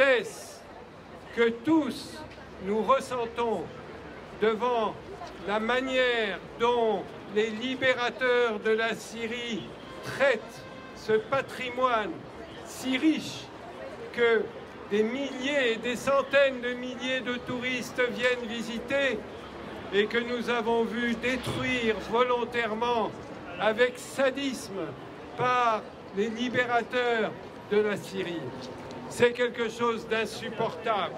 tristesse que tous nous ressentons devant la manière dont les libérateurs de la Syrie traitent ce patrimoine si riche que des milliers et des centaines de milliers de touristes viennent visiter et que nous avons vu détruire volontairement avec sadisme par les libérateurs de la Syrie. C'est quelque chose d'insupportable.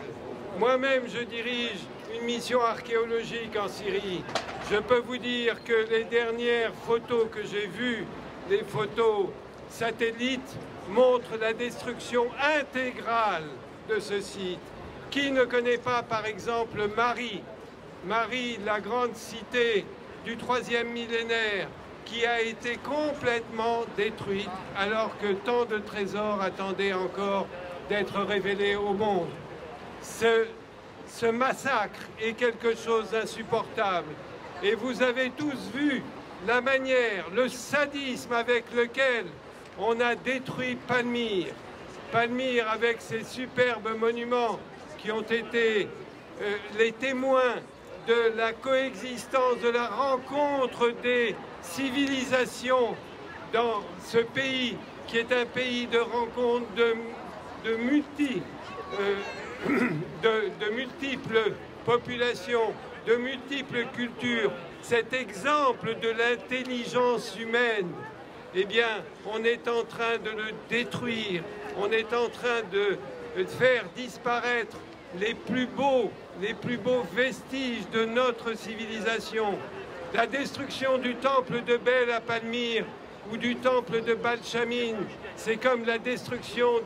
Moi-même, je dirige une mission archéologique en Syrie. Je peux vous dire que les dernières photos que j'ai vues, les photos satellites, montrent la destruction intégrale de ce site. Qui ne connaît pas, par exemple, Mari, la grande cité du 3e millénaire, qui a été complètement détruite alors que tant de trésors attendaient encore d'être révélés au monde. Ce massacre est quelque chose d'insupportable. Et vous avez tous vu la manière, le sadisme avec lequel on a détruit Palmyre. Palmyre avec ses superbes monuments qui ont été les témoins de la coexistence, de la rencontre des civilisations dans ce pays qui est un pays de rencontre de multiples populations, de multiples cultures. Cet exemple de l'intelligence humaine, eh bien, on est en train de le détruire, on est en train de faire disparaître les plus beaux vestiges de notre civilisation. La destruction du temple de Bel à Palmyre ou du temple de Balchamin, c'est comme la destruction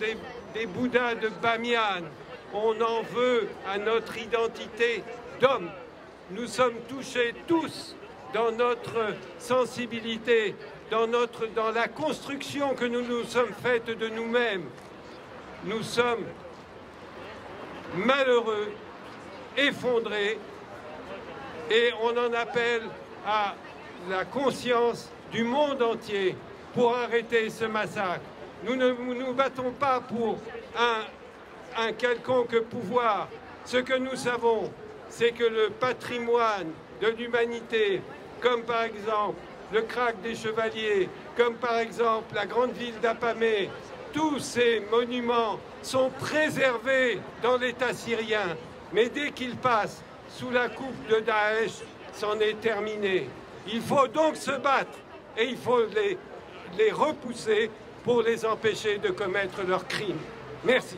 des Bouddhas de Bamiyan. On en veut à notre identité d'homme. Nous sommes touchés tous dans notre sensibilité, dans la construction que nous nous sommes faites de nous-mêmes. Nous sommes malheureux, effondrés, et on en appelle à la conscience du monde entier pour arrêter ce massacre. Nous ne nous battons pas pour un quelconque pouvoir. Ce que nous savons, c'est que le patrimoine de l'humanité, comme par exemple le Krach des Chevaliers, comme par exemple la grande ville d'Apamé, tous ces monuments sont préservés dans l'État syrien. Mais dès qu'ils passent sous la coupe de Daesh, c'en est terminé. Il faut donc se battre et il faut les repousser pour les empêcher de commettre leurs crimes. Merci.